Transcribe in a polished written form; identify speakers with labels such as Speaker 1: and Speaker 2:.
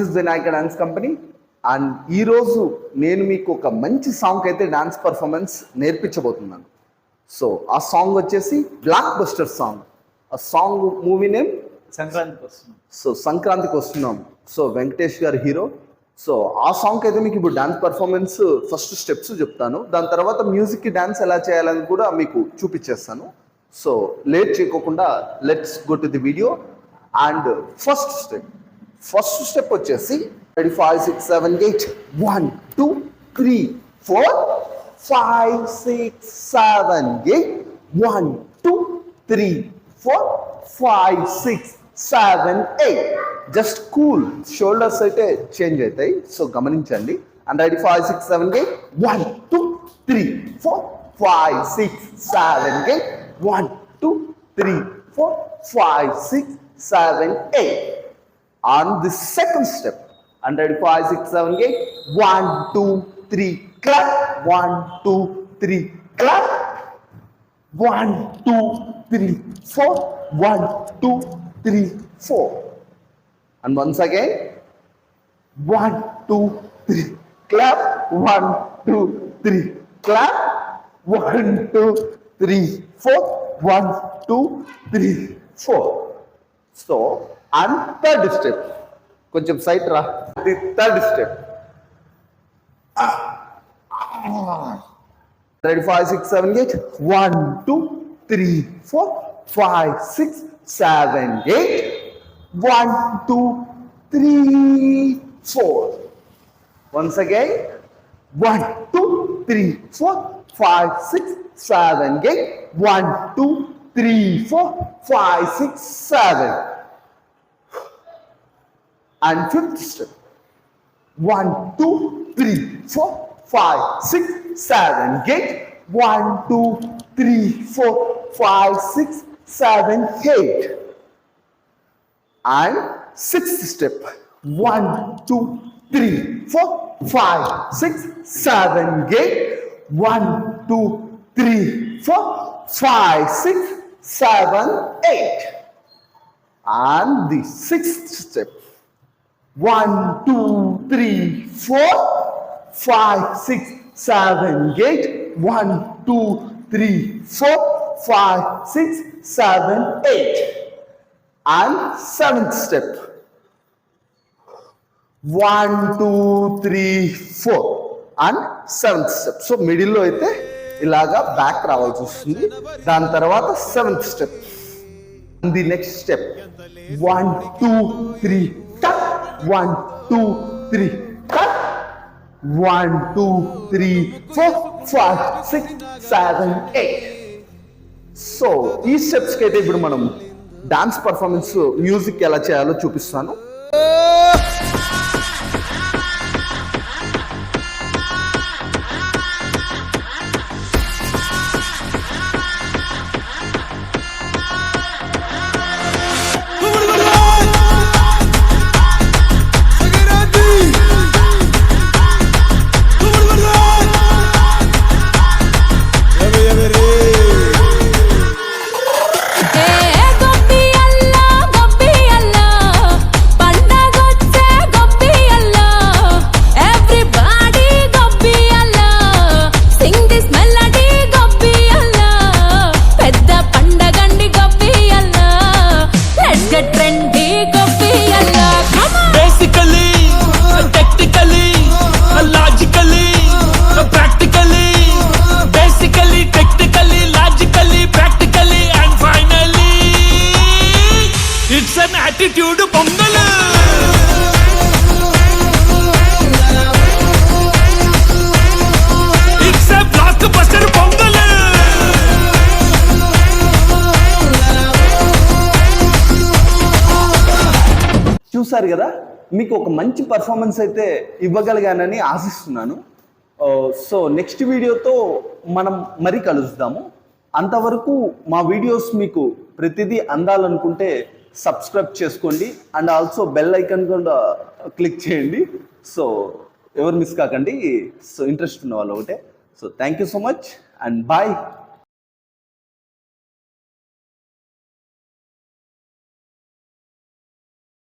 Speaker 1: Is Vinayaka dance company and ఈరోజు నేను మీకు ఒక మంచి సాంగ్ అయితే డాన్స్ పర్ఫార్మెన్స్ నేర్పించబోతున్నాను. సో ఆ సాంగ్ వచ్చేసి బ్లాక్ బస్టర్ సాంగ్. ఆ సాంగ్ మూవీ నేమ్
Speaker 2: సంక్రాంతికి వస్తున్నాం.
Speaker 1: సో సంక్రాంతికి వస్తున్నాం. సో వెంకటేష్ గారు హీరో. సో ఆ సాంగ్ అయితే మీకు ఇప్పుడు డాన్స్ పర్ఫార్మెన్స్ ఫస్ట్ స్టెప్స్ చెప్తాను, దాని తర్వాత మ్యూజిక్కి డాన్స్ ఎలా చేయాలని కూడా మీకు చూపించేస్తాను. సో లేట్ చేయకోకుండా let's go to the video. And first step వచ్చేసి 5 6 7 8 1 2 3 4 5 6 7 8 1 2 3 4 5 6 7 8. జస్ట్ కూల్, షోల్డర్స్ అయితే చేంజ్ అవుతాయి. సో గమనించండి. And ready 5 6 7 8 1 2 3 4 5 6 7 8 1 2 3 4 5 6 7 8. On the second step, and ready 5 6 7 8 1 2 3 clap 1 2 3 clap 1 2 3 4 1 2 3 4. And once again 1 2 3 clap 1 2 3 clap 1 2 3 4 1 2 3 4. So and third step, కొంచెం site రా. The third step, ready 5 6 7 8 1 2 3 4 5 6 7 8 1 2 3 4. Once again 1 2 3 4 5 6 7 8 1 2 3 4 5 6 7. And fifth step 1 2 3 4 5 6 7 8 1 2 3 4 5 6 7 8. And sixth step 1 2 3 4 5 6 7 8 1 2 3 4 5 6 7 8. And the sixth step 1 2 3 4 5 6 7 8 1 2 3 4 5 6 7 8. And seventh step 1 2 3 4 and seventh step. So మిడిల్లో అయితే ఇలాగా back రావాల్సి వస్తుంది. దాని తర్వాత seventh step. The next step 1 2 3 టక్ 1 2 3 టక్ 1 2 3 4 5 6 7 8. సో ఈ స్టెప్స్కి అయితే ఇప్పుడు మనం డాన్స్ పర్ఫార్మెన్స్ మ్యూజిక్ ఎలా చేయాలో చూపిస్తాను.
Speaker 3: attitude pongal. It's a blockbuster pongal.
Speaker 1: చూసారు కదా, మీకు ఒక మంచి పర్ఫార్మెన్స్ అయితే ఇవ్వగలిగానని ఆశిస్తున్నాను. సో నెక్స్ట్ వీడియోతో మనం మరీ కలుద్దాము. అంతవరకు మా వీడియోస్ మీకు ప్రతిదీ అందాలనుకుంటే సబ్స్క్రైబ్ చేసుకోండి అండ్ ఆల్సో బెల్ ఐకాన్ కూడా క్లిక్ చేయండి. సో ఎవరు మిస్ కాకండి. సో ఇంట్రెస్ట్ ఉన్న వాళ్ళు ఒకటే. So thank you so much and bye.